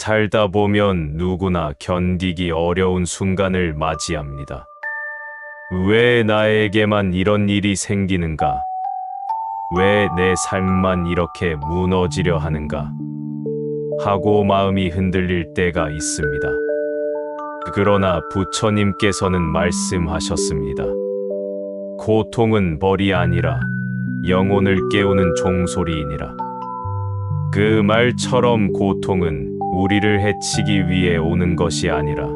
살다 보면 누구나 견디기 어려운 순간을 맞이합니다. 왜 나에게만 이런 일이 생기는가? 왜 내 삶만 이렇게 무너지려 하는가? 하고 마음이 흔들릴 때가 있습니다. 그러나 부처님께서는 말씀하셨습니다. 고통은 벌이 아니라 영혼을 깨우는 종소리이니라. 그 말처럼 고통은 우리를 해치기 위해 오는 것이 아니라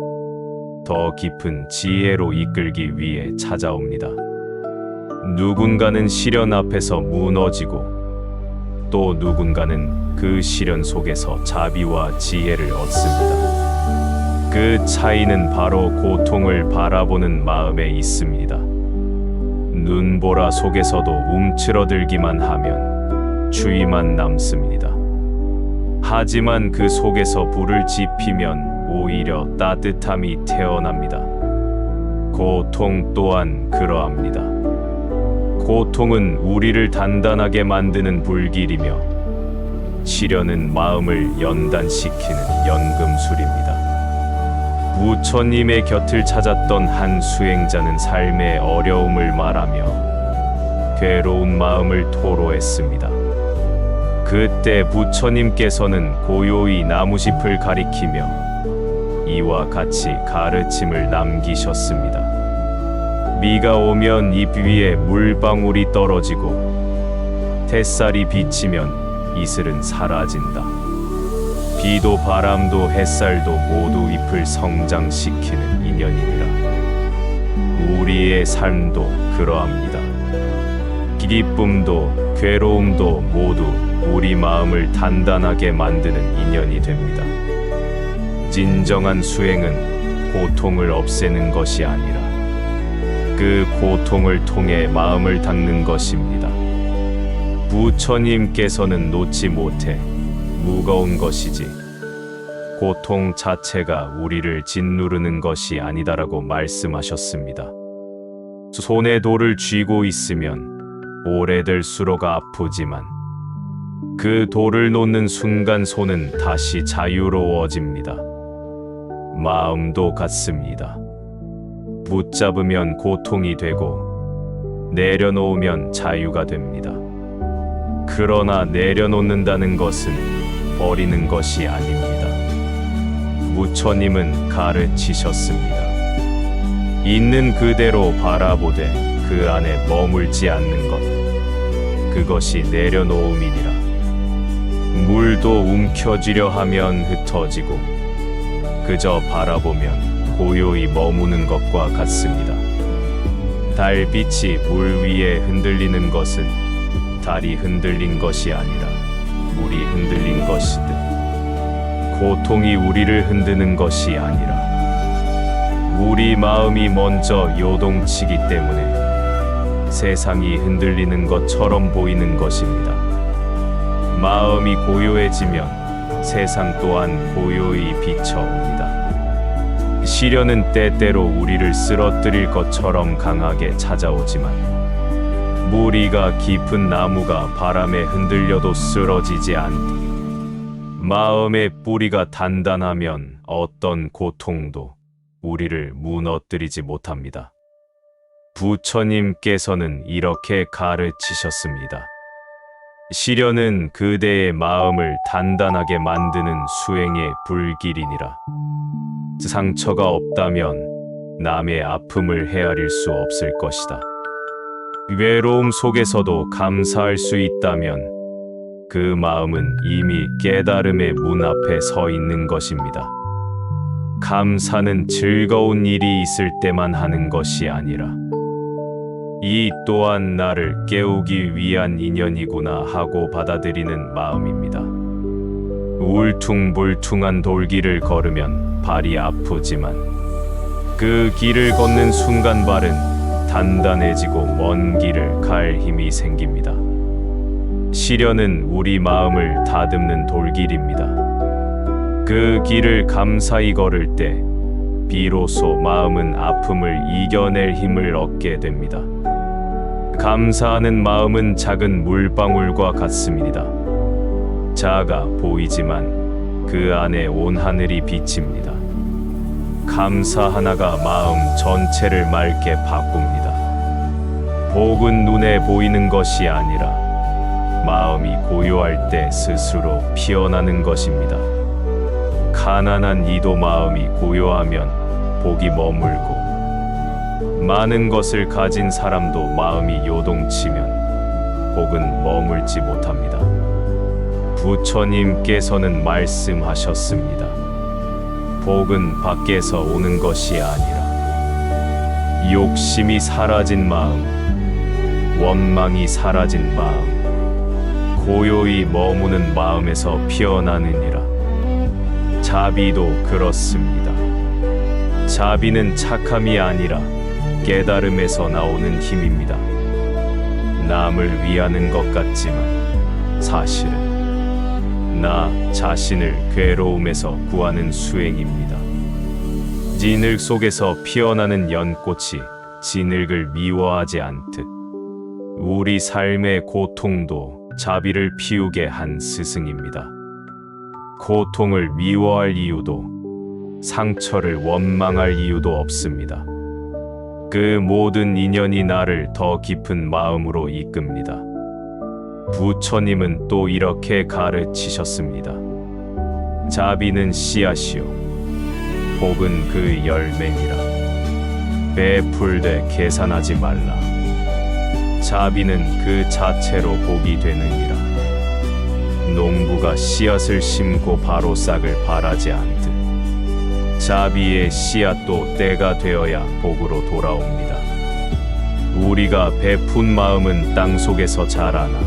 더 깊은 지혜로 이끌기 위해 찾아옵니다. 누군가는 시련 앞에서 무너지고 또 누군가는 그 시련 속에서 자비와 지혜를 얻습니다. 그 차이는 바로 고통을 바라보는 마음에 있습니다. 눈보라 속에서도 움츠러들기만 하면 추위만 남습니다. 하지만 그 속에서 불을 지피면 오히려 따뜻함이 태어납니다. 고통 또한 그러합니다. 고통은 우리를 단단하게 만드는 불길이며 시련은 마음을 연단시키는 연금술입니다. 부처님의 곁을 찾았던 한 수행자는 삶의 어려움을 말하며 괴로운 마음을 토로했습니다. 그때 부처님께서는 고요히 나무짚을 가리키며 이와 같이 가르침을 남기셨습니다. 비가 오면 잎 위에 물방울이 떨어지고 햇살이 비치면 이슬은 사라진다. 비도 바람도 햇살도 모두 잎을 성장시키는 인연이니라. 우리의 삶도 그러합니다. 기쁨도 괴로움도 모두 우리 마음을 단단하게 만드는 인연이 됩니다. 진정한 수행은 고통을 없애는 것이 아니라 그 고통을 통해 마음을 닦는 것입니다. 부처님께서는 놓지 못해 무거운 것이지 고통 자체가 우리를 짓누르는 것이 아니다라고 말씀하셨습니다. 손에 돌을 쥐고 있으면 오래될수록 아프지만 그 돌을 놓는 순간 손은 다시 자유로워집니다. 마음도 같습니다. 붙잡으면 고통이 되고 내려놓으면 자유가 됩니다. 그러나 내려놓는다는 것은 버리는 것이 아닙니다. 부처님은 가르치셨습니다. 있는 그대로 바라보되 그 안에 머물지 않는 것, 그것이 내려놓음이니라. 물도 움켜쥐려 하면 흩어지고 그저 바라보면 고요히 머무는 것과 같습니다. 달빛이 물 위에 흔들리는 것은 달이 흔들린 것이 아니라 물이 흔들린 것이듯 고통이 우리를 흔드는 것이 아니라 우리 마음이 먼저 요동치기 때문에 세상이 흔들리는 것처럼 보이는 것입니다. 마음이 고요해지면 세상 또한 고요히 비춰옵니다. 시련은 때때로 우리를 쓰러뜨릴 것처럼 강하게 찾아오지만 무리가 깊은 나무가 바람에 흔들려도 쓰러지지 않듯 마음의 뿌리가 단단하면 어떤 고통도 우리를 무너뜨리지 못합니다. 부처님께서는 이렇게 가르치셨습니다. 시련은 그대의 마음을 단단하게 만드는 수행의 불길이니라. 상처가 없다면 남의 아픔을 헤아릴 수 없을 것이다. 외로움 속에서도 감사할 수 있다면 그 마음은 이미 깨달음의 문 앞에 서 있는 것입니다. 감사는 즐거운 일이 있을 때만 하는 것이 아니라 이 또한 나를 깨우기 위한 인연이구나 하고 받아들이는 마음입니다. 울퉁불퉁한 돌길을 걸으면 발이 아프지만 그 길을 걷는 순간 발은 단단해지고 먼 길을 갈 힘이 생깁니다. 시련은 우리 마음을 다듬는 돌길입니다. 그 길을 감사히 걸을 때 비로소 마음은 아픔을 이겨낼 힘을 얻게 됩니다. 감사하는 마음은 작은 물방울과 같습니다. 작아 보이지만 그 안에 온 하늘이 비칩니다. 감사 하나가 마음 전체를 맑게 바꿉니다. 복은 눈에 보이는 것이 아니라 마음이 고요할 때 스스로 피어나는 것입니다. 가난한 이도 마음이 고요하면 복이 머물고, 많은 것을 가진 사람도 마음이 요동치면 복은 머물지 못합니다. 부처님께서는 말씀하셨습니다. 복은 밖에서 오는 것이 아니라 욕심이 사라진 마음, 원망이 사라진 마음, 고요히 머무는 마음에서 피어나느니라. 자비도 그렇습니다. 자비는 착함이 아니라 깨달음에서 나오는 힘입니다. 남을 위하는 것 같지만 사실은 나 자신을 괴로움에서 구하는 수행입니다. 진흙 속에서 피어나는 연꽃이 진흙을 미워하지 않듯 우리 삶의 고통도 자비를 피우게 한 스승입니다. 고통을 미워할 이유도 상처를 원망할 이유도 없습니다. 그 모든 인연이 나를 더 깊은 마음으로 이끕니다. 부처님은 또 이렇게 가르치셨습니다. 자비는 씨앗이요, 복은 그 열매니라. 베풀되 계산하지 말라. 자비는 그 자체로 복이 되느니라. 농부가 씨앗을 심고 바로 싹을 바라지 않듯 자비의 씨앗도 때가 되어야 복으로 돌아옵니다. 우리가 베푼 마음은 땅 속에서 자라나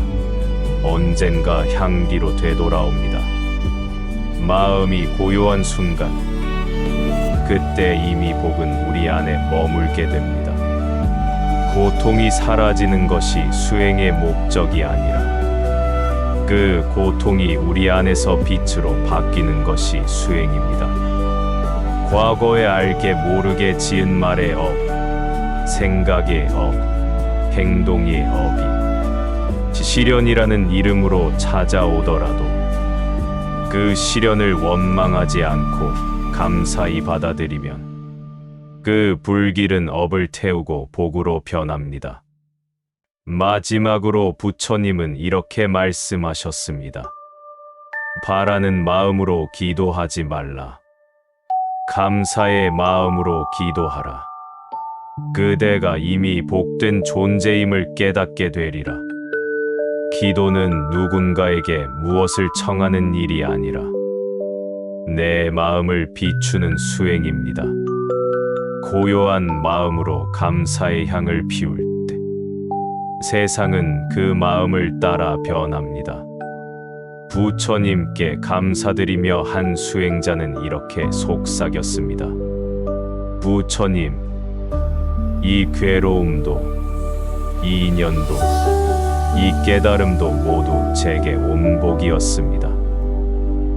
언젠가 향기로 되돌아옵니다. 마음이 고요한 순간, 그때 이미 복은 우리 안에 머물게 됩니다. 고통이 사라지는 것이 수행의 목적이 아니라 그 고통이 우리 안에서 빛으로 바뀌는 것이 수행입니다. 과거에 알게 모르게 지은 말의 업, 생각의 업, 행동의 업이 시련이라는 이름으로 찾아오더라도 그 시련을 원망하지 않고 감사히 받아들이면 그 불길은 업을 태우고 복으로 변합니다. 마지막으로 부처님은 이렇게 말씀하셨습니다. 바라는 마음으로 기도하지 말라. 감사의 마음으로 기도하라. 그대가 이미 복된 존재임을 깨닫게 되리라. 기도는 누군가에게 무엇을 청하는 일이 아니라 내 마음을 비추는 수행입니다. 고요한 마음으로 감사의 향을 피울 때 세상은 그 마음을 따라 변합니다. 부처님께 감사드리며 한 수행자는 이렇게 속삭였습니다. 부처님, 이 괴로움도, 이 인연도, 이 깨달음도 모두 제게 온 복이었습니다.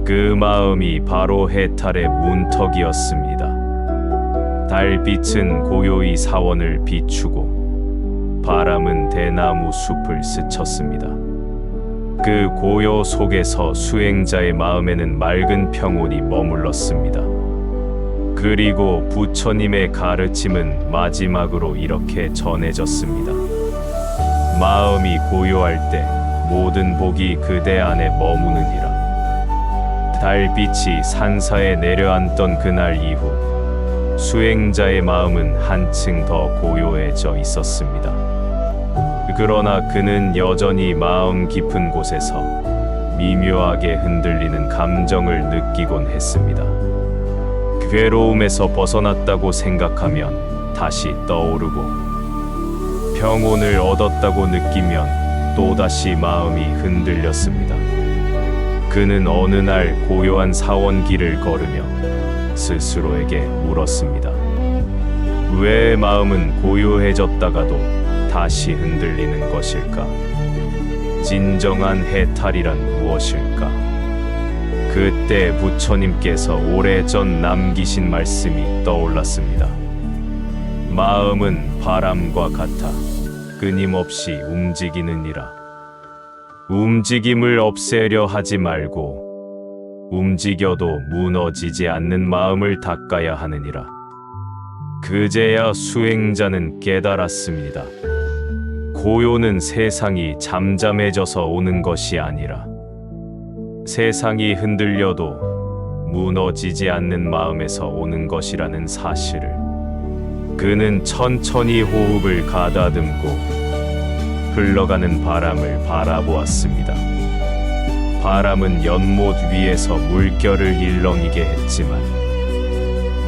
그 마음이 바로 해탈의 문턱이었습니다. 달빛은 고요히 사원을 비추고 바람은 대나무 숲을 스쳤습니다. 그 고요 속에서 수행자의 마음에는 맑은 평온이 머물렀습니다. 그리고 부처님의 가르침은 마지막으로 이렇게 전해졌습니다. 마음이 고요할 때 모든 복이 그대 안에 머무느니라. 달빛이 산사에 내려앉던 그날 이후 수행자의 마음은 한층 더 고요해져 있었습니다. 그러나 그는 여전히 마음 깊은 곳에서 미묘하게 흔들리는 감정을 느끼곤 했습니다. 괴로움에서 벗어났다고 생각하면 다시 떠오르고, 평온을 얻었다고 느끼면 또다시 마음이 흔들렸습니다. 그는 어느 날 고요한 사원길을 걸으며 스스로에게 물었습니다. 왜 마음은 고요해졌다가도 다시 흔들리는 것일까? 진정한 해탈이란 무엇일까? 그때 부처님께서 오래전 남기신 말씀이 떠올랐습니다. 마음은 바람과 같아 끊임없이 움직이느니라. 움직임을 없애려 하지 말고 움직여도 무너지지 않는 마음을 닦아야 하느니라. 그제야 수행자는 깨달았습니다. 고요는 세상이 잠잠해져서 오는 것이 아니라 세상이 흔들려도 무너지지 않는 마음에서 오는 것이라는 사실을 그는 천천히 호흡을 가다듬고 흘러가는 바람을 바라보았습니다. 바람은 연못 위에서 물결을 일렁이게 했지만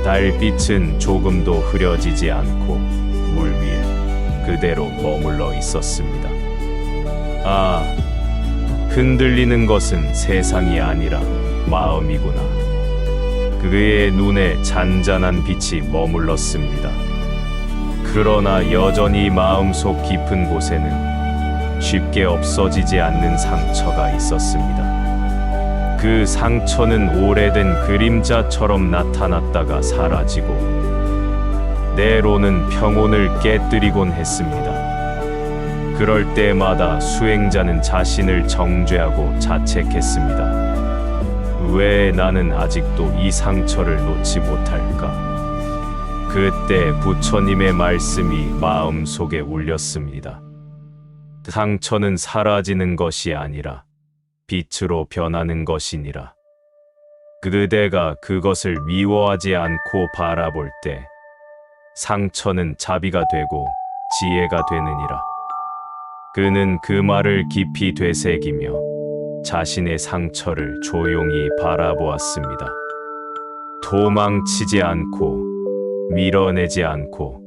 달빛은 조금도 흐려지지 않고 물 위에 그대로 머물러 있었습니다. 아, 흔들리는 것은 세상이 아니라 마음이구나. 그의 눈에 잔잔한 빛이 머물렀습니다. 그러나 여전히 마음속 깊은 곳에는 쉽게 없어지지 않는 상처가 있었습니다. 그 상처는 오래된 그림자처럼 나타났다가 사라지고 때로는 평온을 깨뜨리곤 했습니다. 그럴 때마다 수행자는 자신을 정죄하고 자책했습니다. 왜 나는 아직도 이 상처를 놓지 못할까? 그때 부처님의 말씀이 마음속에 울렸습니다. 상처는 사라지는 것이 아니라 빛으로 변하는 것이니라. 그대가 그것을 미워하지 않고 바라볼 때 상처는 자비가 되고 지혜가 되느니라. 그는 그 말을 깊이 되새기며 자신의 상처를 조용히 바라보았습니다. 도망치지 않고 밀어내지 않고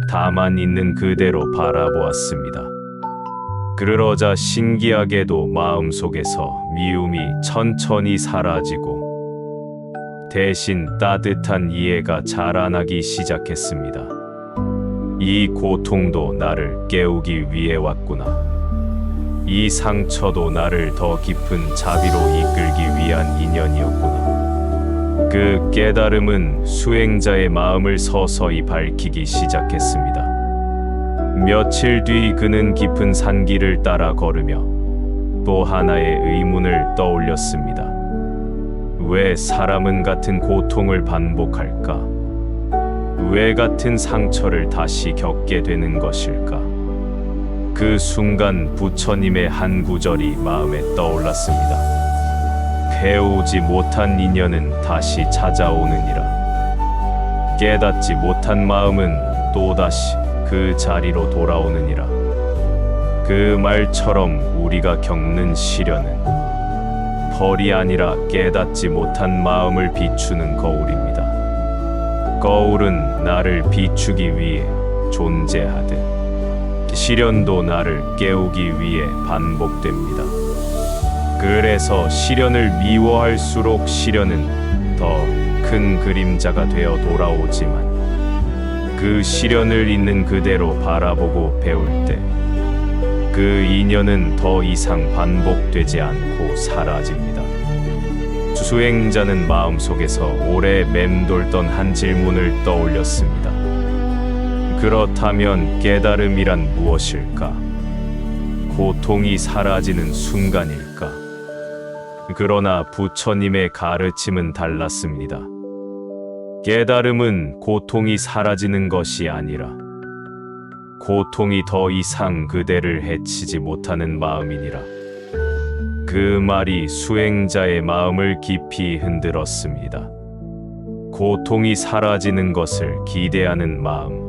다만 있는 그대로 바라보았습니다. 그러자 신기하게도 마음속에서 미움이 천천히 사라지고 대신 따뜻한 이해가 자라나기 시작했습니다. 이 고통도 나를 깨우기 위해 왔구나. 이 상처도 나를 더 깊은 자비로 이끌기 위한 인연이었구나. 그 깨달음은 수행자의 마음을 서서히 밝히기 시작했습니다. 며칠 뒤 그는 깊은 산길을 따라 걸으며 또 하나의 의문을 떠올렸습니다. 왜 사람은 같은 고통을 반복할까? 왜 같은 상처를 다시 겪게 되는 것일까? 그 순간 부처님의 한 구절이 마음에 떠올랐습니다. 배우지 못한 인연은 다시 찾아오느니라. 깨닫지 못한 마음은 또다시 그 자리로 돌아오느니라. 그 말처럼 우리가 겪는 시련은 벌이 아니라 깨닫지 못한 마음을 비추는 거울입니다. 거울은 나를 비추기 위해 존재하듯 시련도 나를 깨우기 위해 반복됩니다. 그래서 시련을 미워할수록 시련은 더 큰 그림자가 되어 돌아오지만 그 시련을 있는 그대로 바라보고 배울 때 그 인연은 더 이상 반복되지 않고 사라집니다. 수행자는 마음속에서 오래 맴돌던 한 질문을 떠올렸습니다. 그렇다면 깨달음이란 무엇일까? 고통이 사라지는 순간일까? 그러나 부처님의 가르침은 달랐습니다. 깨달음은 고통이 사라지는 것이 아니라 고통이 더 이상 그대를 해치지 못하는 마음이니라. 그 말이 수행자의 마음을 깊이 흔들었습니다. 고통이 사라지는 것을 기대하는 마음,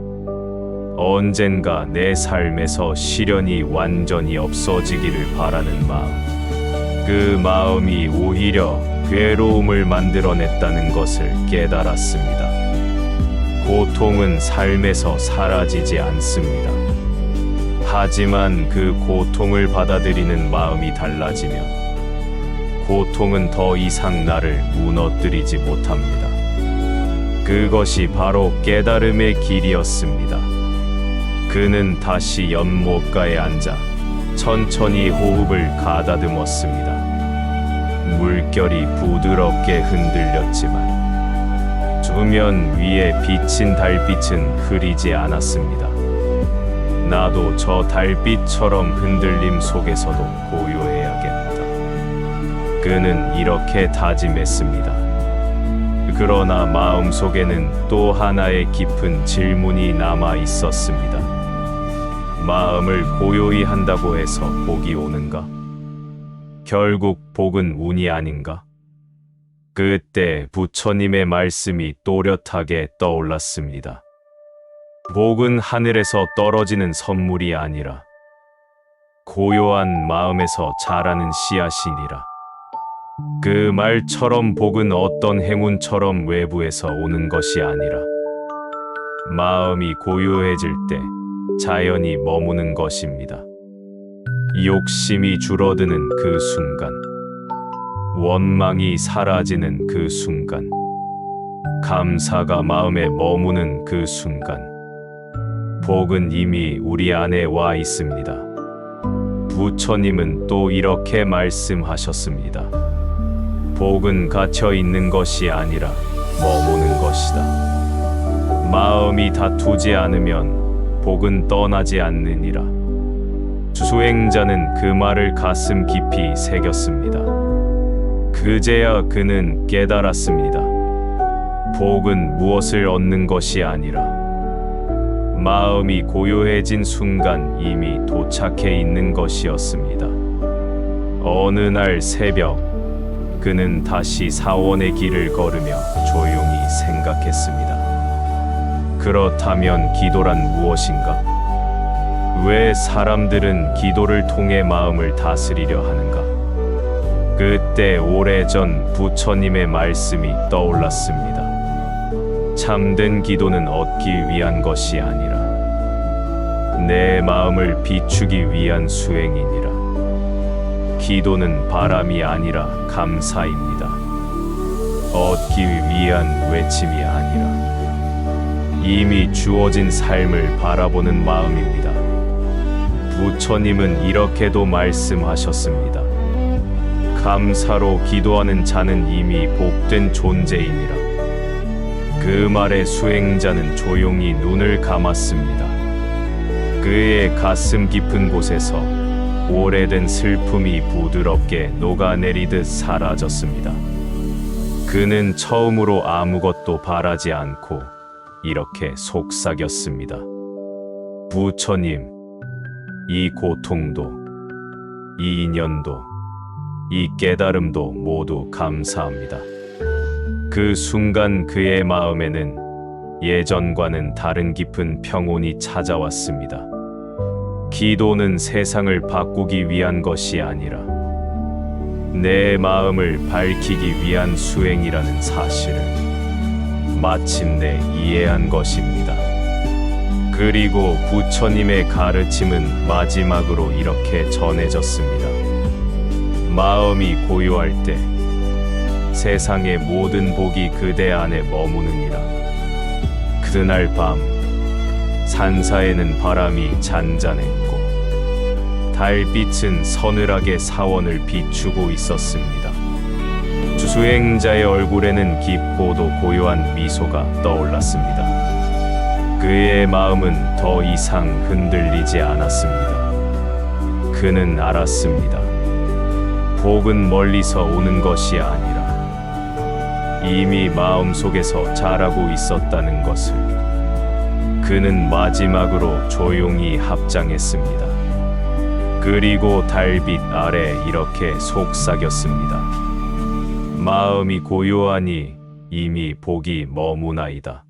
언젠가 내 삶에서 시련이 완전히 없어지기를 바라는 마음, 그 마음이 오히려 괴로움을 만들어냈다는 것을 깨달았습니다. 고통은 삶에서 사라지지 않습니다. 하지만 그 고통을 받아들이는 마음이 달라지면 고통은 더 이상 나를 무너뜨리지 못합니다. 그것이 바로 깨달음의 길이었습니다. 그는 다시 연못가에 앉아 천천히 호흡을 가다듬었습니다. 물결이 부드럽게 흔들렸지만 수면 위에 비친 달빛은 흐리지 않았습니다. 나도 저 달빛처럼 흔들림 속에서도 고요해야겠다. 그는 이렇게 다짐했습니다. 그러나 마음속에는 또 하나의 깊은 질문이 남아 있었습니다. 마음을 고요히 한다고 해서 복이 오는가? 결국 복은 운이 아닌가? 그때 부처님의 말씀이 또렷하게 떠올랐습니다. 복은 하늘에서 떨어지는 선물이 아니라 고요한 마음에서 자라는 씨앗이니라. 그 말처럼 복은 어떤 행운처럼 외부에서 오는 것이 아니라 마음이 고요해질 때 자연히 머무는 것입니다. 욕심이 줄어드는 그 순간, 원망이 사라지는 그 순간, 감사가 마음에 머무는 그 순간, 복은 이미 우리 안에 와 있습니다. 부처님은 또 이렇게 말씀하셨습니다. 복은 갇혀 있는 것이 아니라 머무는 것이다. 마음이 다투지 않으면 복은 떠나지 않느니라. 수행자는 그 말을 가슴 깊이 새겼습니다. 그제야 그는 깨달았습니다. 복은 무엇을 얻는 것이 아니라 마음이 고요해진 순간 이미 도착해 있는 것이었습니다. 어느 날 새벽, 그는 다시 사원의 길을 걸으며 조용히 생각했습니다. 그렇다면 기도란 무엇인가? 왜 사람들은 기도를 통해 마음을 다스리려 하는가? 그때 오래전 부처님의 말씀이 떠올랐습니다. 참된 기도는 얻기 위한 것이 아니라 내 마음을 비추기 위한 수행이니라. 기도는 바람이 아니라 감사입니다. 얻기 위한 외침이 아니라 이미 주어진 삶을 바라보는 마음입니다. 부처님은 이렇게도 말씀하셨습니다. 감사로 기도하는 자는 이미 복된 존재이니라. 그 말에 수행자는 조용히 눈을 감았습니다. 그의 가슴 깊은 곳에서 오래된 슬픔이 부드럽게 녹아내리듯 사라졌습니다. 그는 처음으로 아무것도 바라지 않고 이렇게 속삭였습니다. 부처님, 이 고통도, 이 인연도, 이 깨달음도 모두 감사합니다. 그 순간 그의 마음에는 예전과는 다른 깊은 평온이 찾아왔습니다. 기도는 세상을 바꾸기 위한 것이 아니라 내 마음을 밝히기 위한 수행이라는 사실을 마침내 이해한 것입니다. 그리고 부처님의 가르침은 마지막으로 이렇게 전해졌습니다. 마음이 고요할 때 세상의 모든 복이 그대 안에 머무느니라. 그날 밤 산사에는 바람이 잔잔했고 달빛은 서늘하게 사원을 비추고 있었습니다. 수행자의 얼굴에는 깊고도 고요한 미소가 떠올랐습니다. 그의 마음은 더 이상 흔들리지 않았습니다. 그는 알았습니다. 복은 멀리서 오는 것이 아니라 이미 마음속에서 자라고 있었다는 것을. 그는 마지막으로 조용히 합장했습니다. 그리고 달빛 아래 이렇게 속삭였습니다. 마음이 고요하니 이미 복이 머무나이다.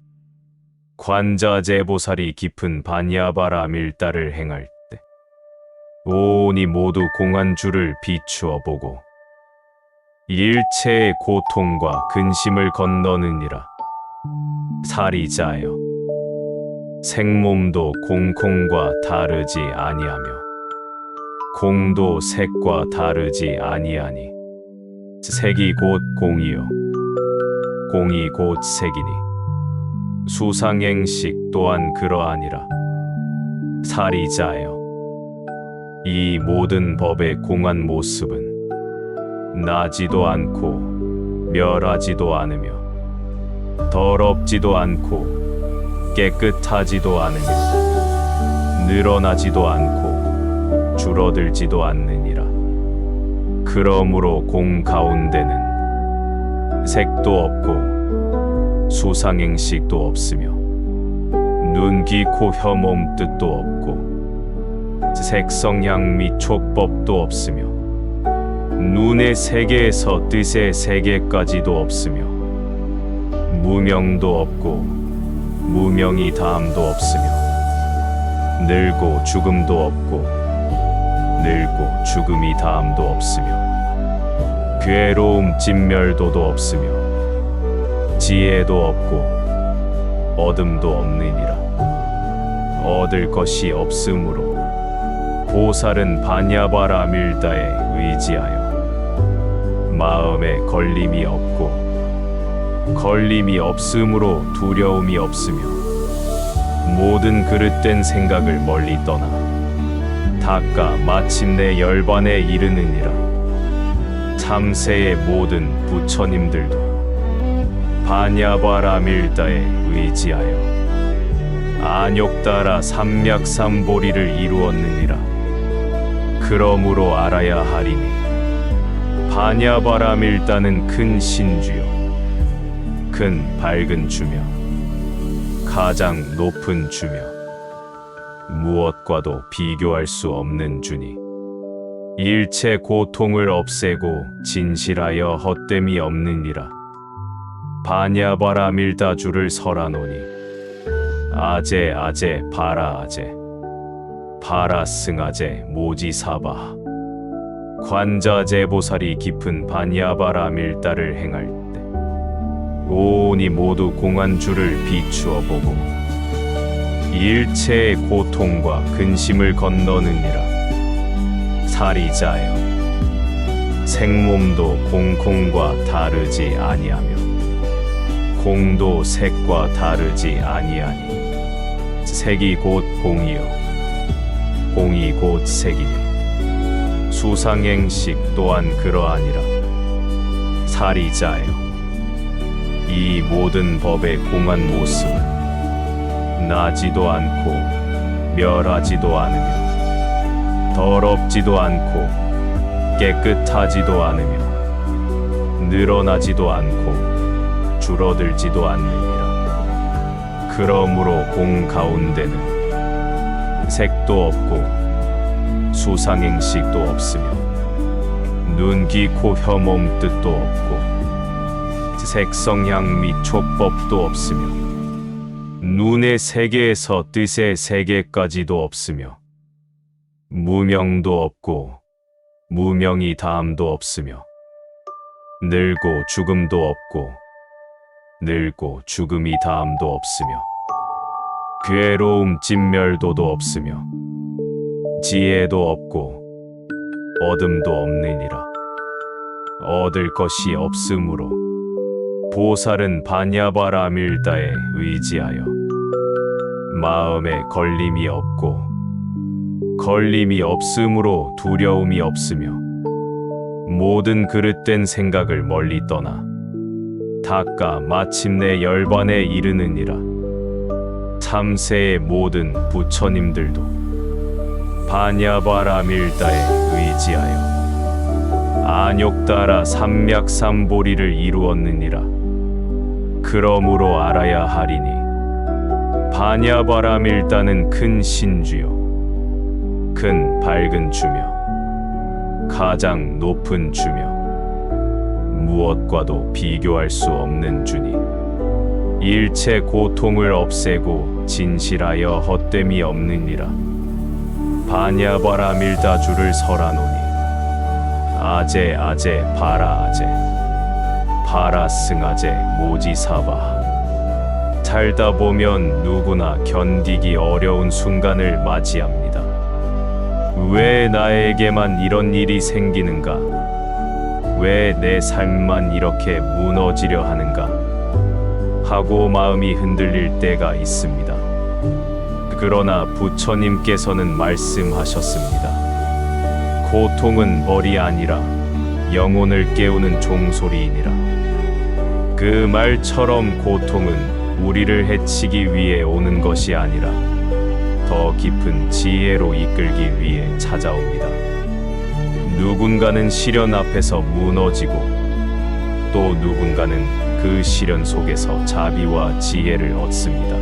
관자재보살이 깊은 반야바라 밀다를 행할 때 오온이 모두 공안주를 비추어 보고 일체의 고통과 근심을 건너느니라. 사리자여, 생몸도 공空과 다르지 아니하며 공도 색과 다르지 아니하니 색이 곧 공이요 공이 곧 색이니 수상행식 또한 그러하니라. 사리자여, 이 모든 법의 공한 모습은 나지도 않고 멸하지도 않으며 더럽지도 않고 깨끗하지도 않으며 늘어나지도 않고 줄어들지도 않느니라. 그러므로 공 가운데는 색도 없고 수상행식도 없으며 눈, 귀, 코, 혀, 몸 뜻도 없고 색성향 및 촉법도 없으며 눈의 세계에서 뜻의 세계까지도 없으며 무명도 없고 무명이 다함도 없으며 늙고 죽음도 없고 늙고 죽음이 다함도 없으며 괴로움 진멸도도 없으며 지혜도 없고 어둠도 없느니라. 얻을 것이 없으므로 보살은 바냐바라 밀다에 의지하여 마음에 걸림이 없고 걸림이 없으므로 두려움이 없으며 모든 그릇된 생각을 멀리 떠나 닦아 마침내 열반에 이르느니라. 참새의 모든 부처님들도 바냐바라 밀다에 의지하여 안욕따라 삼맥삼보리를 이루었느니라. 그러므로 알아야 하리니 바냐바라 밀다는 큰 신주요 큰 밝은 주며 가장 높은 주며 무엇과도 비교할 수 없는 주니 일체 고통을 없애고 진실하여 헛됨이 없느니라. 바냐바라 밀다 주를 설하노니 아제 아제 바라 아제 바라 승아제 모지사바 관자제 보살이 깊은 바냐바라 밀다를 행할 때 오온이 모두 공한 주를 비추어 보고 일체의 고통과 근심을 건너느니라. 사리자여 생몸도 공콩과 다르지 아니하며 공도 색과 다르지 아니하니 색이 곧 공이요 공이 곧 색이니 수상행식 또한 그러하니라. 사리자여 이 모든 법의 공한 모습은 나지도 않고 멸하지도 않으며 더럽지도 않고 깨끗하지도 않으며 늘어나지도 않고 줄어들지도 않느니라. 그러므로 공 가운데는 색도 없고 수상행식도 없으며 눈, 귀, 코, 혀, 몸 뜻도 없고 색성향 및 촉법도 없으며 눈의 세계에서 뜻의 세계까지도 없으며 무명도 없고 무명이 다함도 없으며 늙고 죽음도 없고 늙고 죽음이 다함도 없으며 괴로움 진멸도도 없으며 지혜도 없고 어둠도 없느니라. 얻을 것이 없으므로 보살은 바냐바라 밀다에 의지하여 마음에 걸림이 없고 걸림이 없으므로 두려움이 없으며 모든 그릇된 생각을 멀리 떠나 닦아 마침내 열반에 이르느니라. 참새의 모든 부처님들도 바냐바라 밀다에 의지하여 안욕따라 삼맥삼보리를 이루었느니라. 그러므로 알아야 하리니 바냐바라 밀다는 큰 신주요 큰 밝은 주며 가장 높은 주며 무엇과도 비교할 수 없는 주니 일체 고통을 없애고 진실하여 헛됨이 없느니라. 바냐바라 밀다 주를 설하노니 아제 아제 바라 아제 바라 승아제 모지사바. 살다 보면 누구나 견디기 어려운 순간을 맞이합니다. 왜 나에게만 이런 일이 생기는가? 왜 내 삶만 이렇게 무너지려 하는가? 하고 마음이 흔들릴 때가 있습니다. 그러나 부처님께서는 말씀하셨습니다. 고통은 벌이 아니라 영혼을 깨우는 종소리이니라. 그 말처럼 고통은 우리를 해치기 위해 오는 것이 아니라 더 깊은 지혜로 이끌기 위해 찾아옵니다. 누군가는 시련 앞에서 무너지고 또 누군가는 그 시련 속에서 자비와 지혜를 얻습니다.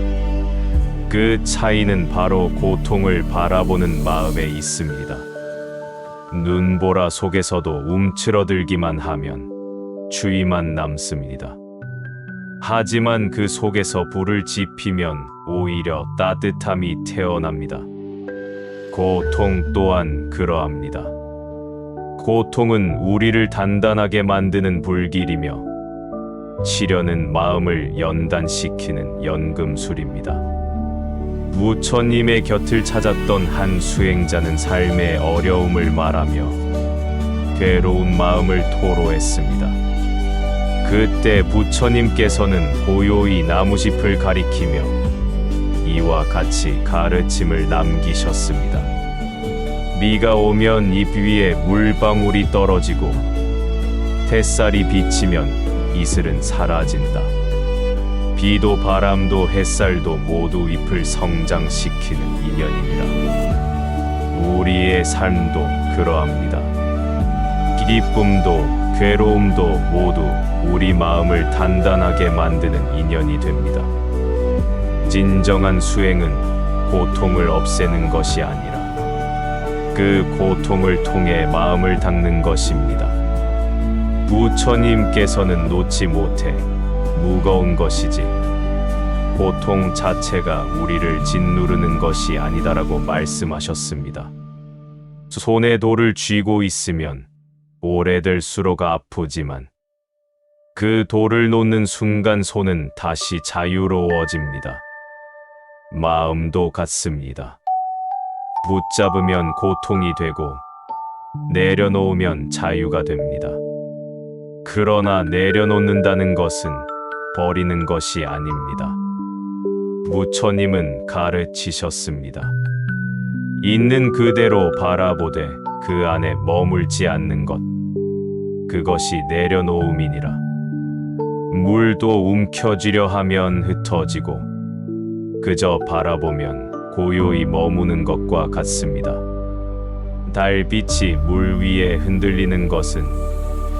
그 차이는 바로 고통을 바라보는 마음에 있습니다. 눈보라 속에서도 움츠러들기만 하면 추위만 남습니다. 하지만 그 속에서 불을 지피면 오히려 따뜻함이 태어납니다. 고통 또한 그러합니다. 고통은 우리를 단단하게 만드는 불길이며 시련은 마음을 연단시키는 연금술입니다. 부처님의 곁을 찾았던 한 수행자는 삶의 어려움을 말하며 괴로운 마음을 토로했습니다. 그때 부처님께서는 고요히 나무짚을 가리키며 이와 같이 가르침을 남기셨습니다. 비가 오면 잎 위에 물방울이 떨어지고 햇살이 비치면 이슬은 사라진다. 비도 바람도 햇살도 모두 잎을 성장시키는 인연이니라. 우리의 삶도 그러합니다. 기쁨도 괴로움도 모두 우리 마음을 단단하게 만드는 인연이 됩니다. 진정한 수행은 고통을 없애는 것이 아니라 그 고통을 통해 마음을 닦는 것입니다. 부처님께서는 놓지 못해 무거운 것이지 고통 자체가 우리를 짓누르는 것이 아니다라고 말씀하셨습니다. 손에 돌을 쥐고 있으면 오래될수록 아프지만 그 돌을 놓는 순간 손은 다시 자유로워집니다. 마음도 같습니다. 붙잡으면 고통이 되고 내려놓으면 자유가 됩니다. 그러나 내려놓는다는 것은 버리는 것이 아닙니다. 부처님은 가르치셨습니다. 있는 그대로 바라보되 그 안에 머물지 않는 것, 그것이 내려놓음이니라. 물도 움켜쥐려 하면 흩어지고 그저 바라보면 고요히 머무는 것과 같습니다. 달빛이 물 위에 흔들리는 것은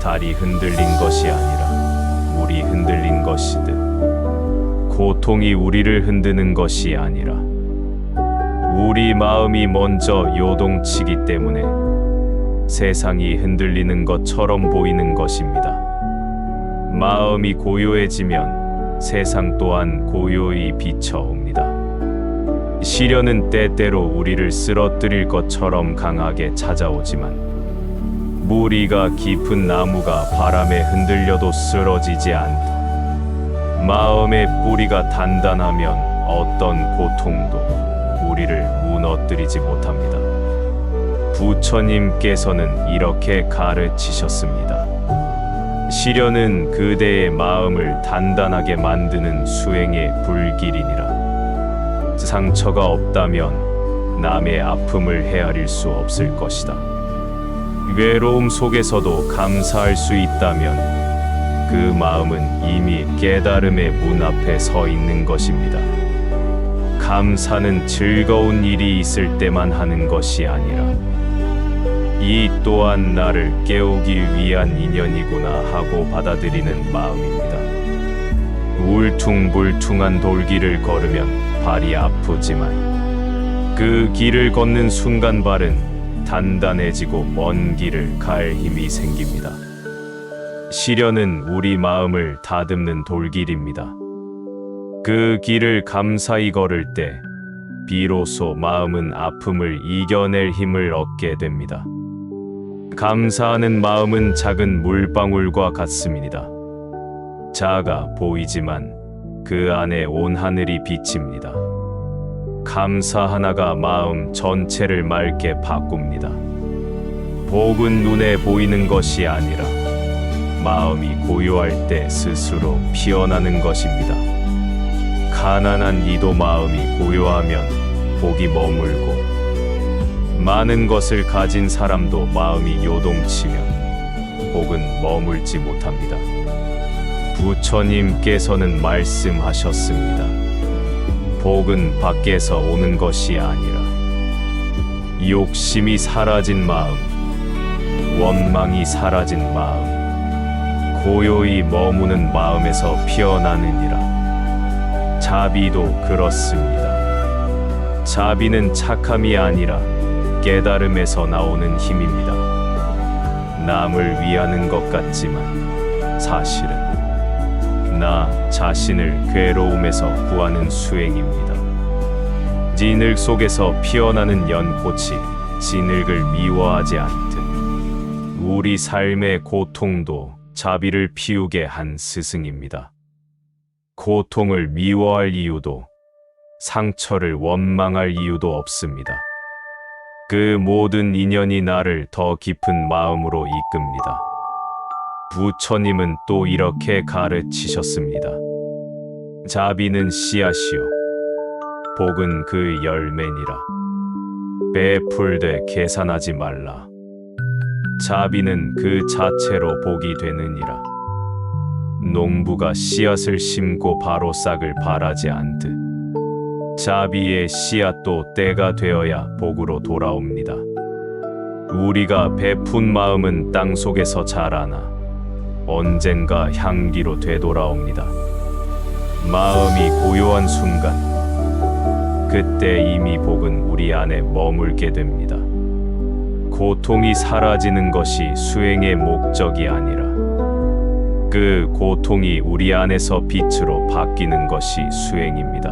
달이 흔들린 것이 아니라 물이 흔들린 것이듯 고통이 우리를 흔드는 것이 아니라 우리 마음이 먼저 요동치기 때문에 세상이 흔들리는 것처럼 보이는 것입니다. 마음이 고요해지면 세상 또한 고요히 비춰옵니다. 시련은 때때로 우리를 쓰러뜨릴 것처럼 강하게 찾아오지만 무리가 깊은 나무가 바람에 흔들려도 쓰러지지 않듯 마음의 뿌리가 단단하면 어떤 고통도 우리를 무너뜨리지 못합니다. 부처님께서는 이렇게 가르치셨습니다. 시련은 그대의 마음을 단단하게 만드는 수행의 불길이니라. 상처가 없다면 남의 아픔을 헤아릴 수 없을 것이다. 외로움 속에서도 감사할 수 있다면 그 마음은 이미 깨달음의 문 앞에 서 있는 것입니다. 감사는 즐거운 일이 있을 때만 하는 것이 아니라 이 또한 나를 깨우기 위한 인연이구나 하고 받아들이는 마음입니다. 울퉁불퉁한 돌길을 걸으면 발이 아프지만 그 길을 걷는 순간 발은 단단해지고 먼 길을 갈 힘이 생깁니다. 시련은 우리 마음을 다듬는 돌길입니다. 그 길을 감사히 걸을 때 비로소 마음은 아픔을 이겨낼 힘을 얻게 됩니다. 감사하는 마음은 작은 물방울과 같습니다. 작아 보이지만 그 안에 온 하늘이 비칩니다. 감사 하나가 마음 전체를 맑게 바꿉니다. 복은 눈에 보이는 것이 아니라 마음이 고요할 때 스스로 피어나는 것입니다. 가난한 이도 마음이 고요하면 복이 머물고 많은 것을 가진 사람도 마음이 요동치면 복은 머물지 못합니다. 부처님께서는 말씀하셨습니다. 복은 밖에서 오는 것이 아니라 욕심이 사라진 마음, 원망이 사라진 마음, 고요히 머무는 마음에서 피어나느니라. 자비도 그렇습니다. 자비는 착함이 아니라 깨달음에서 나오는 힘입니다. 남을 위하는 것 같지만 사실은 나 자신을 괴로움에서 구하는 수행입니다. 진흙 속에서 피어나는 연꽃이 진흙을 미워하지 않듯 우리 삶의 고통도 자비를 피우게 한 스승입니다. 고통을 미워할 이유도 상처를 원망할 이유도 없습니다. 그 모든 인연이 나를 더 깊은 마음으로 이끕니다. 부처님은 또 이렇게 가르치셨습니다. 자비는 씨앗이요 복은 그 열매니라. 베풀되 계산하지 말라. 자비는 그 자체로 복이 되느니라. 농부가 씨앗을 심고 바로 싹을 바라지 않듯 자비의 씨앗도 때가 되어야 복으로 돌아옵니다. 우리가 베푼 마음은 땅 속에서 자라나 언젠가 향기로 되돌아옵니다. 마음이 고요한 순간, 그때 이미 복은 우리 안에 머물게 됩니다. 고통이 사라지는 것이 수행의 목적이 아니라 그 고통이 우리 안에서 빛으로 바뀌는 것이 수행입니다.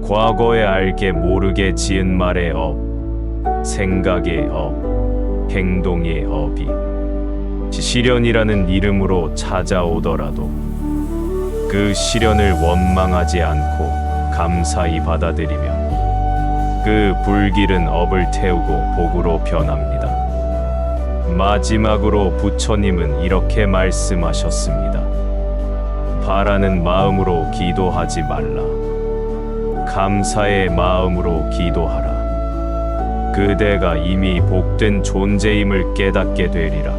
과거에 알게 모르게 지은 말의 업, 생각의 업, 행동의 업이 시련이라는 이름으로 찾아오더라도 그 시련을 원망하지 않고 감사히 받아들이면 그 불길은 업을 태우고 복으로 변합니다. 마지막으로 부처님은 이렇게 말씀하셨습니다. 바라는 마음으로 기도하지 말라. 감사의 마음으로 기도하라. 그대가 이미 복된 존재임을 깨닫게 되리라.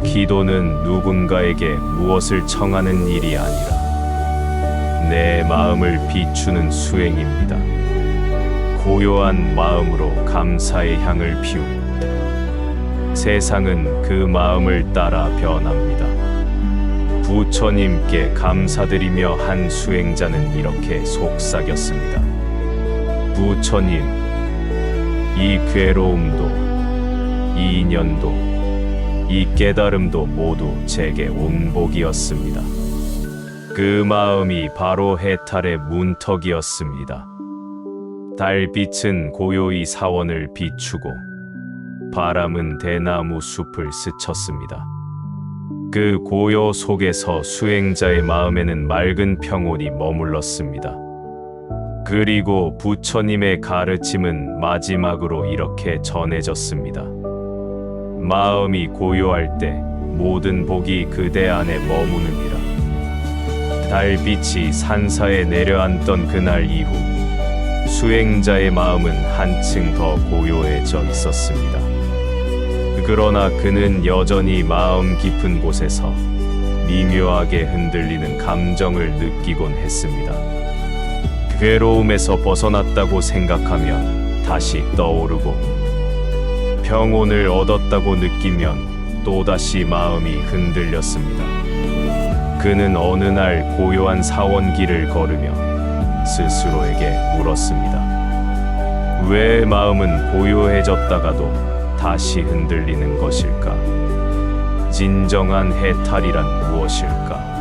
기도는 누군가에게 무엇을 청하는 일이 아니라 내 마음을 비추는 수행입니다. 고요한 마음으로 감사의 향을 피웁니다. 세상은 그 마음을 따라 변합니다. 부처님께 감사드리며 한 수행자는 이렇게 속삭였습니다. 부처님, 이 괴로움도, 이 인연도, 이 깨달음도 모두 제게 운복이었습니다. 그 마음이 바로 해탈의 문턱이었습니다. 달빛은 고요히 사원을 비추고 바람은 대나무 숲을 스쳤습니다. 그 고요 속에서 수행자의 마음에는 맑은 평온이 머물렀습니다. 그리고 부처님의 가르침은 마지막으로 이렇게 전해졌습니다. 마음이 고요할 때 모든 복이 그대 안에 머무느니라. 달빛이 산사에 내려앉던 그날 이후 수행자의 마음은 한층 더 고요해져 있었습니다. 그러나 그는 여전히 마음 깊은 곳에서 미묘하게 흔들리는 감정을 느끼곤 했습니다. 괴로움에서 벗어났다고 생각하면 다시 떠오르고 평온을 얻었다고 느끼면 또다시 마음이 흔들렸습니다. 그는 어느 날 고요한 사원길을 걸으며 스스로에게 물었습니다. 왜 마음은 고요해졌다가도 다시 흔들리는 것일까? 진정한 해탈이란 무엇일까?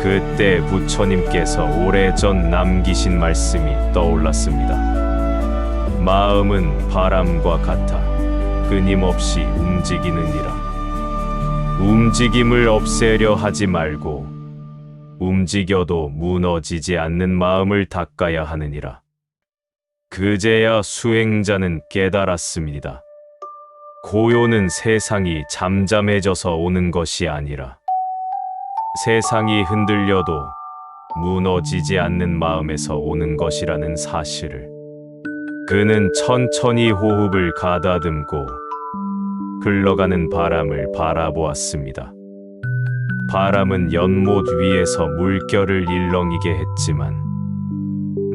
그때 부처님께서 오래전 남기신 말씀이 떠올랐습니다. 마음은 바람과 같아 끊임없이 움직이느니라. 움직임을 없애려 하지 말고 움직여도 무너지지 않는 마음을 닦아야 하느니라. 그제야 수행자는 깨달았습니다. 고요는 세상이 잠잠해져서 오는 것이 아니라 세상이 흔들려도 무너지지 않는 마음에서 오는 것이라는 사실을. 그는 천천히 호흡을 가다듬고 흘러가는 바람을 바라보았습니다. 바람은 연못 위에서 물결을 일렁이게 했지만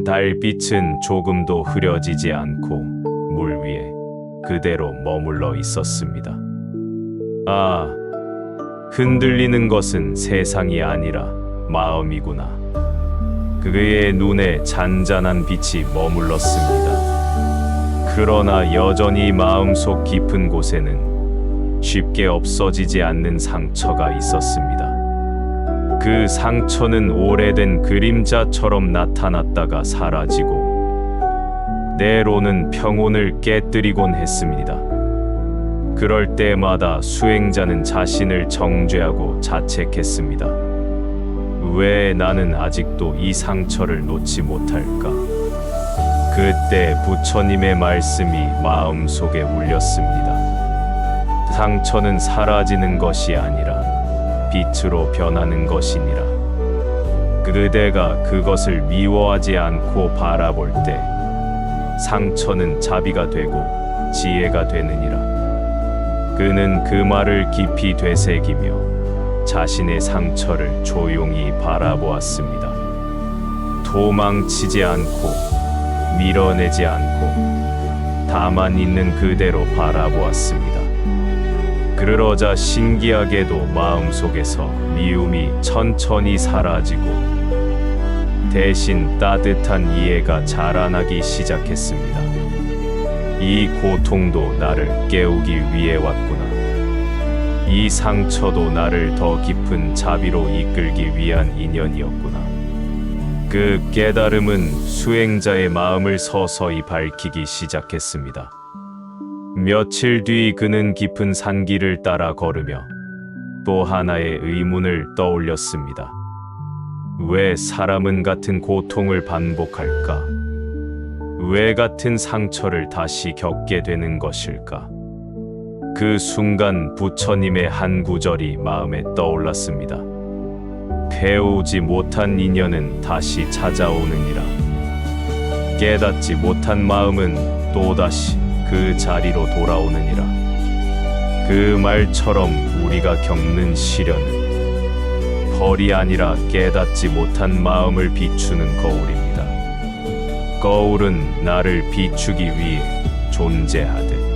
달빛은 조금도 흐려지지 않고 물 위에 그대로 머물러 있었습니다. 아, 흔들리는 것은 세상이 아니라 마음이구나. 그의 눈에 잔잔한 빛이 머물렀습니다. 그러나 여전히 마음속 깊은 곳에는 쉽게 없어지지 않는 상처가 있었습니다. 그 상처는 오래된 그림자처럼 나타났다가 사라지고 때로는 평온을 깨뜨리곤 했습니다. 그럴 때마다 수행자는 자신을 정죄하고 자책했습니다. 왜 나는 아직도 이 상처를 놓지 못할까? 그때 부처님의 말씀이 마음속에 울렸습니다. 상처는 사라지는 것이 아니라 빛으로 변하는 것이니라. 그대가 그것을 미워하지 않고 바라볼 때 상처는 자비가 되고 지혜가 되느니라. 그는 그 말을 깊이 되새기며 자신의 상처를 조용히 바라보았습니다. 도망치지 않고 밀어내지 않고 다만 있는 그대로 바라보았습니다. 그러자 신기하게도 마음속에서 미움이 천천히 사라지고 대신 따뜻한 이해가 자라나기 시작했습니다. 이 고통도 나를 깨우기 위해 왔구나. 이 상처도 나를 더 깊은 자비로 이끌기 위한 인연이었구나. 그 깨달음은 수행자의 마음을 서서히 밝히기 시작했습니다. 며칠 뒤 그는 깊은 산길을 따라 걸으며 또 하나의 의문을 떠올렸습니다. 왜 사람은 같은 고통을 반복할까? 왜 같은 상처를 다시 겪게 되는 것일까? 그 순간 부처님의 한 구절이 마음에 떠올랐습니다. 배우지 못한 인연은 다시 찾아오느니라. 깨닫지 못한 마음은 또다시 그 자리로 돌아오느니라. 그 말처럼 우리가 겪는 시련은 벌이 아니라 깨닫지 못한 마음을 비추는 거울입니다. 거울은 나를 비추기 위해 존재하듯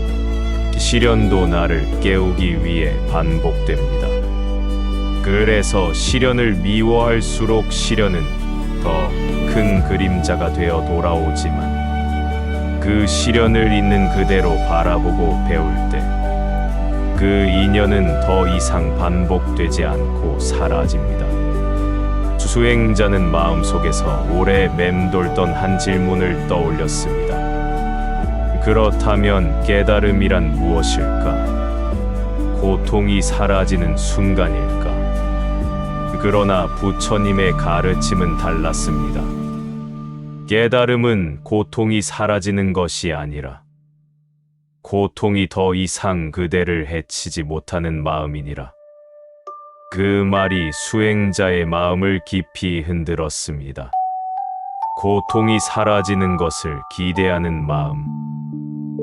시련도 나를 깨우기 위해 반복됩니다. 그래서 시련을 미워할수록 시련은 더 큰 그림자가 되어 돌아오지만 그 시련을 있는 그대로 바라보고 배울 때 그 인연은 더 이상 반복되지 않고 사라집니다. 수행자는 마음속에서 오래 맴돌던 한 질문을 떠올렸습니다. 그렇다면 깨달음이란 무엇일까? 고통이 사라지는 순간일까? 그러나 부처님의 가르침은 달랐습니다. 깨달음은 고통이 사라지는 것이 아니라 고통이 더 이상 그대를 해치지 못하는 마음이니라. 그 말이 수행자의 마음을 깊이 흔들었습니다. 고통이 사라지는 것을 기대하는 마음,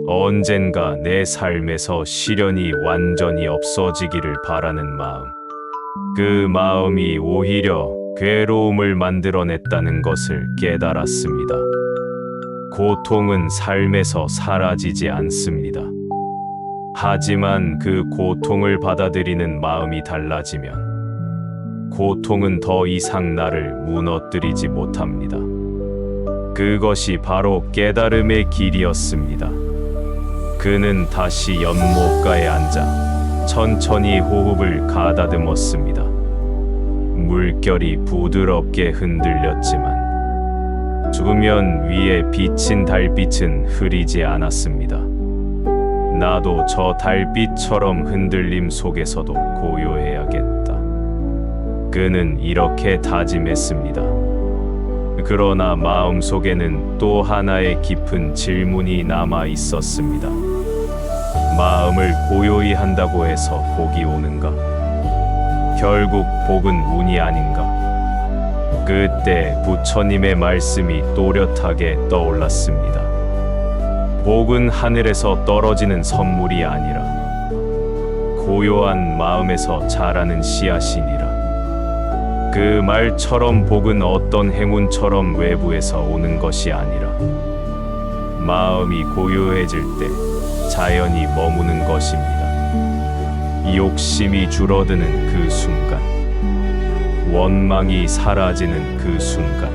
언젠가 내 삶에서 시련이 완전히 없어지기를 바라는 마음, 그 마음이 오히려 괴로움을 만들어냈다는 것을 깨달았습니다. 고통은 삶에서 사라지지 않습니다. 하지만 그 고통을 받아들이는 마음이 달라지면 고통은 더 이상 나를 무너뜨리지 못합니다. 그것이 바로 깨달음의 길이었습니다. 그는 다시 연못가에 앉아 천천히 호흡을 가다듬었습니다. 물결이 부드럽게 흔들렸지만 수면 위에 비친 달빛은 흐리지 않았습니다. 나도 저 달빛처럼 흔들림 속에서도 고요해야겠다. 그는 이렇게 다짐했습니다. 그러나 마음속에는 또 하나의 깊은 질문이 남아 있었습니다. 마음을 고요히 한다고 해서 복이 오는가? 결국 복은 운이 아닌가? 그때 부처님의 말씀이 또렷하게 떠올랐습니다. 복은 하늘에서 떨어지는 선물이 아니라 고요한 마음에서 자라는 씨앗이니라. 그 말처럼 복은 어떤 행운처럼 외부에서 오는 것이 아니라 마음이 고요해질 때 자연히 머무는 것입니다. 욕심이 줄어드는 그 순간, 원망이 사라지는 그 순간,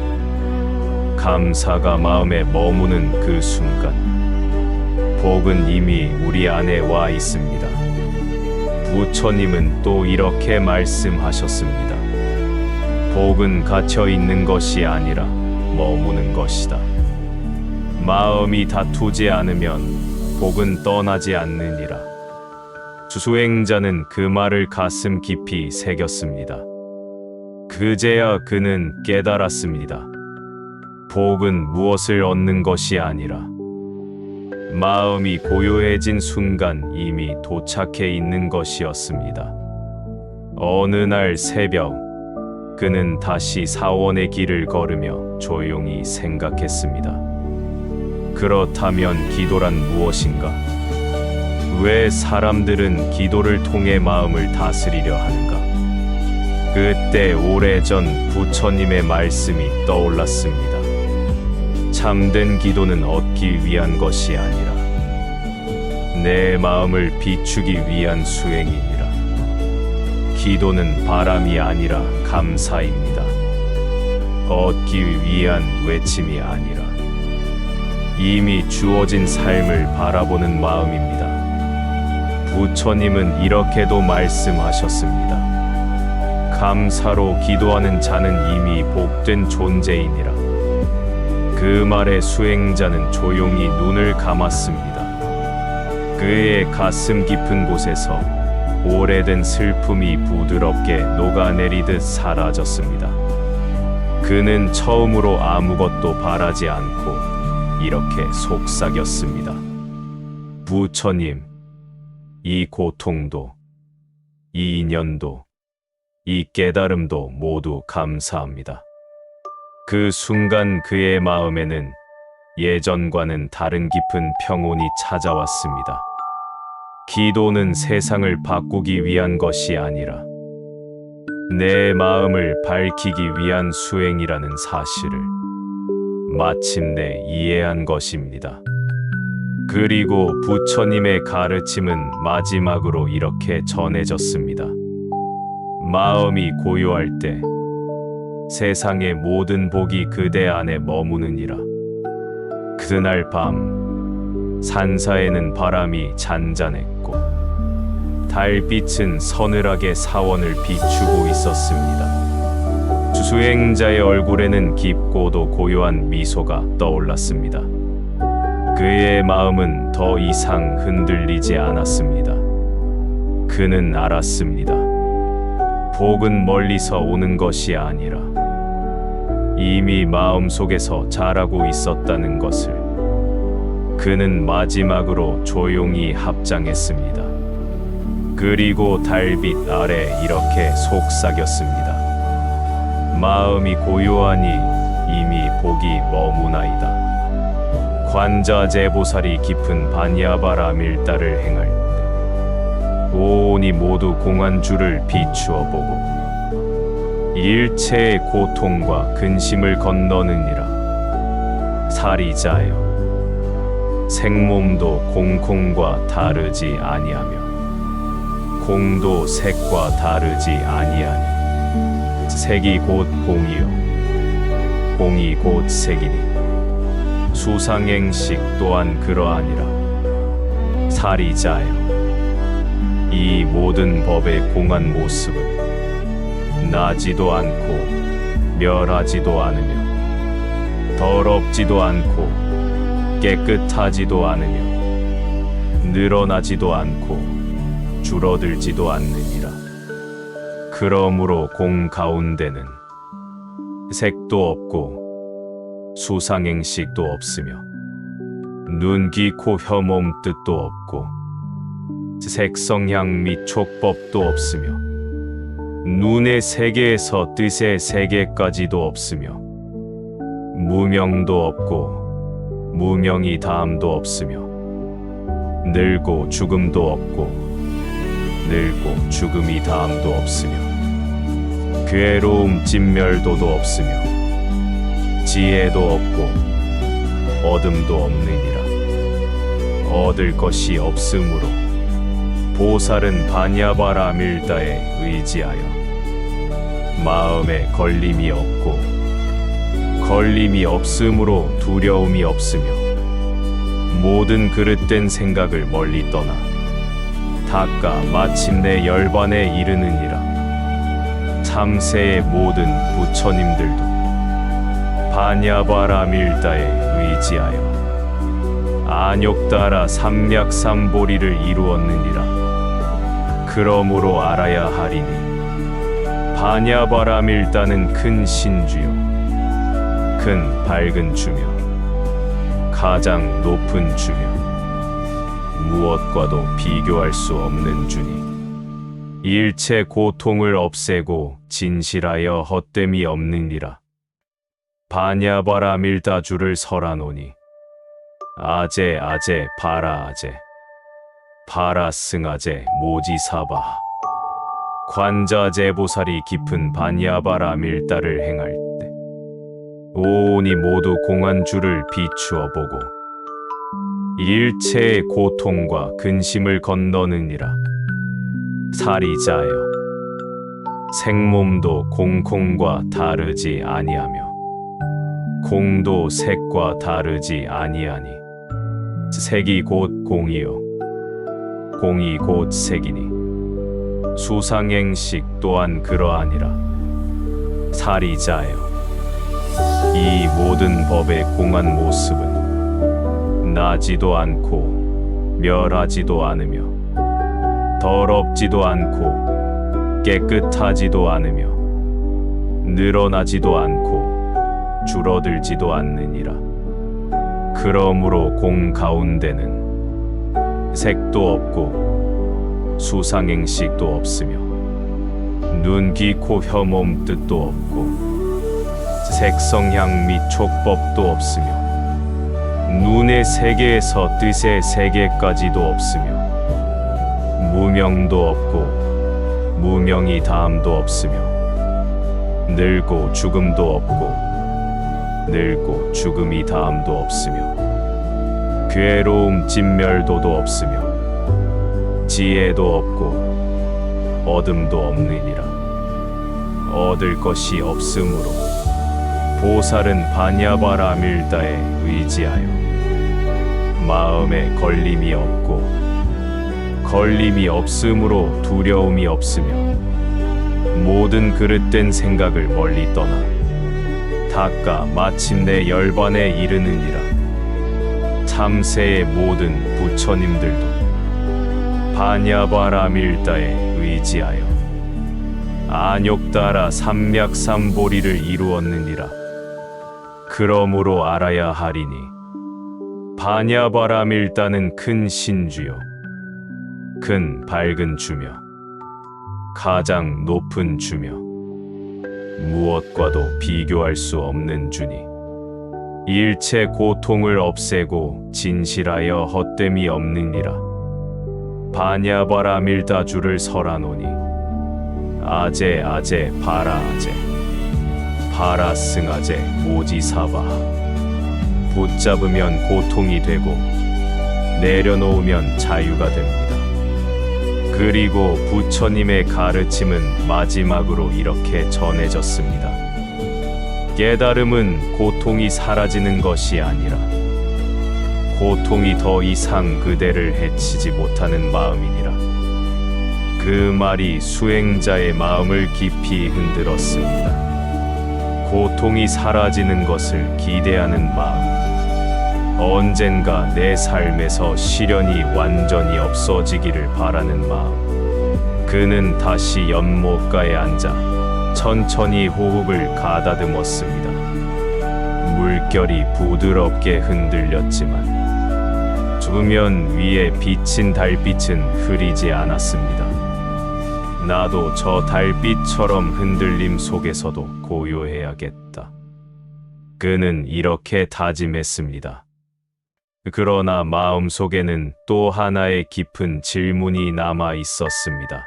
감사가 마음에 머무는 그 순간, 복은 이미 우리 안에 와 있습니다. 부처님은 또 이렇게 말씀하셨습니다. 복은 갇혀 있는 것이 아니라 머무는 것이다. 마음이 다투지 않으면 복은 떠나지 않느니라. 수행자는 그 말을 가슴 깊이 새겼습니다. 그제야 그는 깨달았습니다. 복은 무엇을 얻는 것이 아니라 마음이 고요해진 순간 이미 도착해 있는 것이었습니다. 어느 날 새벽, 그는 다시 사원의 길을 걸으며 조용히 생각했습니다. 그렇다면 기도란 무엇인가? 왜 사람들은 기도를 통해 마음을 다스리려 하는가? 그때 오래전 부처님의 말씀이 떠올랐습니다. 참된 기도는 얻기 위한 것이 아니라 내 마음을 비추기 위한 수행이니라. 기도는 바람이 아니라 감사입니다. 얻기 위한 외침이 아니라 이미 주어진 삶을 바라보는 마음입니다. 부처님은 이렇게도 말씀하셨습니다. 감사로 기도하는 자는 이미 복된 존재이니라. 그 말에 수행자는 조용히 눈을 감았습니다. 그의 가슴 깊은 곳에서 오래된 슬픔이 부드럽게 녹아내리듯 사라졌습니다. 그는 처음으로 아무것도 바라지 않고 이렇게 속삭였습니다. 부처님, 이 고통도, 이 인연도, 이 깨달음도 모두 감사합니다. 그 순간 그의 마음에는 예전과는 다른 깊은 평온이 찾아왔습니다. 기도는 세상을 바꾸기 위한 것이 아니라 내 마음을 밝히기 위한 수행이라는 사실을 마침내 이해한 것입니다. 그리고 부처님의 가르침은 마지막으로 이렇게 전해졌습니다. 마음이 고요할 때 세상의 모든 복이 그대 안에 머무느니라. 그날 밤 산사에는 바람이 잔잔했고 달빛은 서늘하게 사원을 비추고 있었습니다. 수행자의 얼굴에는 깊고도 고요한 미소가 떠올랐습니다. 그의 마음은 더 이상 흔들리지 않았습니다. 그는 알았습니다. 복은 멀리서 오는 것이 아니라 이미 마음속에서 자라고 있었다는 것을. 그는 마지막으로 조용히 합장했습니다. 그리고 달빛 아래 이렇게 속삭였습니다. 마음이 고요하니 이미 복이 머무나이다. 관자재보살이 깊은 반야바라 밀다를 행할 때 오온이 모두 공안주를 비추어 보고 일체의 고통과 근심을 건너느니라. 사리자여, 생몸도 공空과 다르지 아니하며 공도 색과 다르지 아니하니 색이 곧 공이요 공이 곧 색이니 수상행식 또한 그러하니라. 사리자여, 이 모든 법의 공한 모습은 나지도 않고 멸하지도 않으며 더럽지도 않고 깨끗하지도 않으며 늘어나지도 않고 줄어들지도 않느니라. 그러므로 공 가운데는 색도 없고 수상행식도 없으며 눈, 귀, 코, 혀, 몸 뜻도 없고 색성향 및 촉법도 없으며 눈의 세계에서 뜻의 세계까지도 없으며 무명도 없고 무명이 다함도 없으며 늙고 죽음도 없고 늙고 죽음이 다함도 없으며 괴로움 진멸도도 없으며 지혜도 없고 어둠도 없느니라. 얻을 것이 없으므로 보살은 바냐바라밀다에 의지하여 마음에 걸림이 없고 걸림이 없으므로 두려움이 없으며 모든 그릇된 생각을 멀리 떠나 닦아 마침내 열반에 이르느니라. 참새의 모든 부처님들도 바냐바라밀다에 의지하여 안욕다라 삼맥삼보리를 이루었느니라. 그러므로 알아야 하리니 바냐바라밀다는 큰 신주요 큰 밝은 주며 가장 높은 주며 무엇과도 비교할 수 없는 주니 일체 고통을 없애고 진실하여 헛됨이 없느니라. 바냐바라밀다 주를 설하노니 아제 아제 바라 아제 바라 승아제 모지사바 관자제보살이 깊은 바냐바라밀다를 행할 때 오온이 모두 공한 주를 비추어 보고 일체의 고통과 근심을 건너느니라. 사리자여 생몸도 공콩과 다르지 아니하며 공도 색과 다르지 아니하니 색이 곧 공이요 공이 곧 색이니 수상행식 또한 그러하니라. 사리자여 이 모든 법의 공한 모습은 나지도 않고 멸하지도 않으며 더럽지도 않고 깨끗하지도 않으며 늘어나지도 않고 줄어들지도 않느니라. 그러므로 공 가운데는 색도 없고 수상행식도 없으며 눈, 귀, 코, 혀, 몸 뜻도 없고 색성향 및 촉법도 없으며 눈의 세계에서 뜻의 세계까지도 없으며 무명도 없고 무명이 다함도 없으며 늙고 죽음도 없고 늙고 죽음이 다함도 없으며 괴로움 진멸도도 없으며 지혜도 없고 어둠도 없느니라. 얻을 것이 없으므로 보살은 바냐바라밀다에 의지하여 마음에 걸림이 없고 걸림이 없으므로 두려움이 없으며 모든 그릇된 생각을 멀리 떠나 닦아 마침내 열반에 이르느니라. 참새의 모든 부처님들도 바냐바라밀다에 의지하여 안욕다라 삼맥삼보리를 이루었느니라. 그러므로 알아야 하리니 바냐바라밀다는 큰 신주요 큰 밝은 주며 가장 높은 주며 무엇과도 비교할 수 없는 주니 일체 고통을 없애고 진실하여 헛됨이 없느니라. 바냐바라밀다 주를 설하노니 아제 아제 바라 아제 바라 승아제 모지사바 붙잡으면 고통이 되고 내려놓으면 자유가 됩니다. 그리고 부처님의 가르침은 마지막으로 이렇게 전해졌습니다. 깨달음은 고통이 사라지는 것이 아니라 고통이 더 이상 그대를 해치지 못하는 마음이니라. 그 말이 수행자의 마음을 깊이 흔들었습니다. 고통이 사라지는 것을 기대하는 마음, 언젠가 내 삶에서 시련이 완전히 없어지기를 바라는 마음. 그는 다시 연못가에 앉아 천천히 호흡을 가다듬었습니다. 물결이 부드럽게 흔들렸지만 수면 위에 비친 달빛은 흐리지 않았습니다. 나도 저 달빛처럼 흔들림 속에서도 고요해야겠다. 그는 이렇게 다짐했습니다. 그러나 마음속에는 또 하나의 깊은 질문이 남아 있었습니다.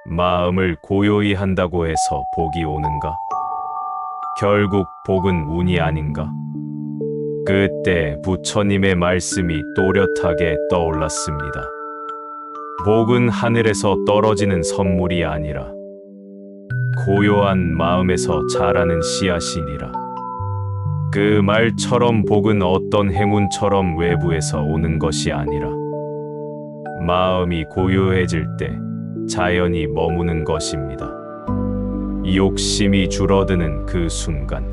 마음을 고요히 한다고 해서 복이 오는가? 결국 복은 운이 아닌가? 그때 부처님의 말씀이 또렷하게 떠올랐습니다. 복은 하늘에서 떨어지는 선물이 아니라 고요한 마음에서 자라는 씨앗이니라. 그 말처럼 복은 어떤 행운처럼 외부에서 오는 것이 아니라 마음이 고요해질 때 자연히 머무는 것입니다. 욕심이 줄어드는 그 순간,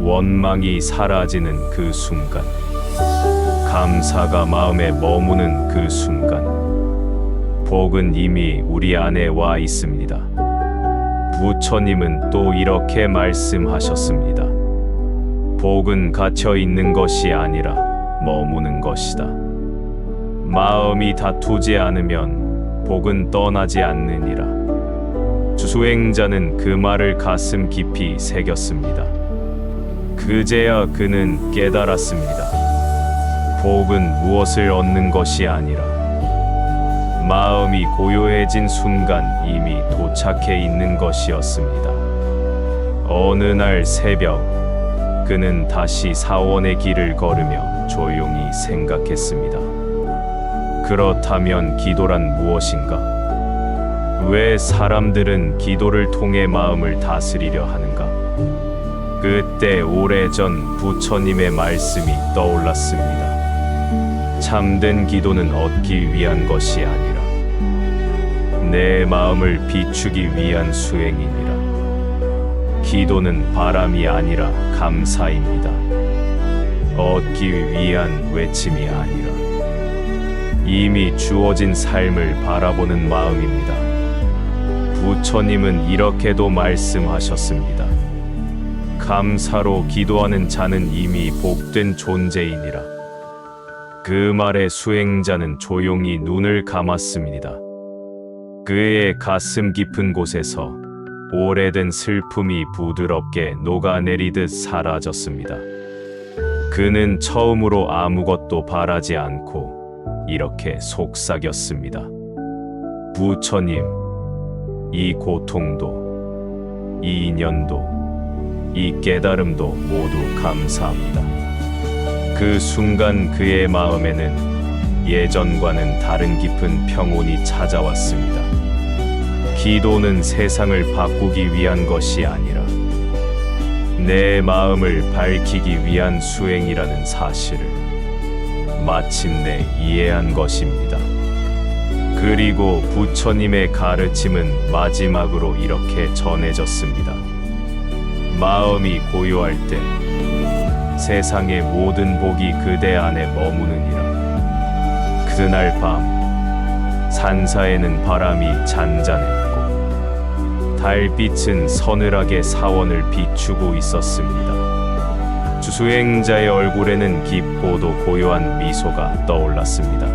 원망이 사라지는 그 순간, 감사가 마음에 머무는 그 순간, 복은 이미 우리 안에 와 있습니다. 부처님은 또 이렇게 말씀하셨습니다. 복은 갇혀 있는 것이 아니라 머무는 것이다. 마음이 다투지 않으면 복은 떠나지 않느니라. 수행자는 그 말을 가슴 깊이 새겼습니다. 그제야 그는 깨달았습니다. 복은 무엇을 얻는 것이 아니라 마음이 고요해진 순간 이미 도착해 있는 것이었습니다. 어느 날 새벽, 그는 다시 사원의 길을 걸으며 조용히 생각했습니다. 그렇다면 기도란 무엇인가? 왜 사람들은 기도를 통해 마음을 다스리려 하는가? 그때 오래전 부처님의 말씀이 떠올랐습니다. 참된 기도는 얻기 위한 것이 아니라 내 마음을 비추기 위한 수행이니라. 기도는 바람이 아니라 감사입니다. 얻기 위한 외침이 아니라 이미 주어진 삶을 바라보는 마음입니다. 부처님은 이렇게도 말씀하셨습니다. 감사로 기도하는 자는 이미 복된 존재이니라. 그 말에 수행자는 조용히 눈을 감았습니다. 그의 가슴 깊은 곳에서 오래된 슬픔이 부드럽게 녹아내리듯 사라졌습니다. 그는 처음으로 아무것도 바라지 않고 이렇게 속삭였습니다. 부처님, 이 고통도, 이 인연도, 이 깨달음도 모두 감사합니다. 그 순간 그의 마음에는 예전과는 다른 깊은 평온이 찾아왔습니다. 기도는 세상을 바꾸기 위한 것이 아니라 내 마음을 밝히기 위한 수행이라는 사실을 마침내 이해한 것입니다. 그리고 부처님의 가르침은 마지막으로 이렇게 전해졌습니다. 마음이 고요할 때 세상의 모든 복이 그대 안에 머무느니라. 그날 밤 산사에는 바람이 잔잔했고 달빛은 서늘하게 사원을 비추고 있었습니다. 수행자의 얼굴에는 깊고도 고요한 미소가 떠올랐습니다.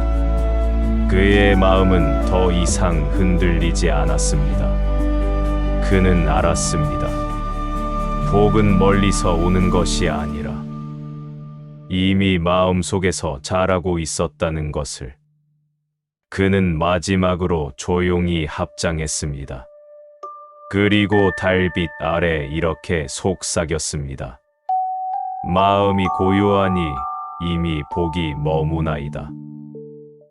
그의 마음은 더 이상 흔들리지 않았습니다. 그는 알았습니다. 복은 멀리서 오는 것이 아니라 이미 마음속에서 자라고 있었다는 것을. 그는 마지막으로 조용히 합장했습니다. 그리고 달빛 아래 이렇게 속삭였습니다. 마음이 고요하니 이미 복이 머무나이다.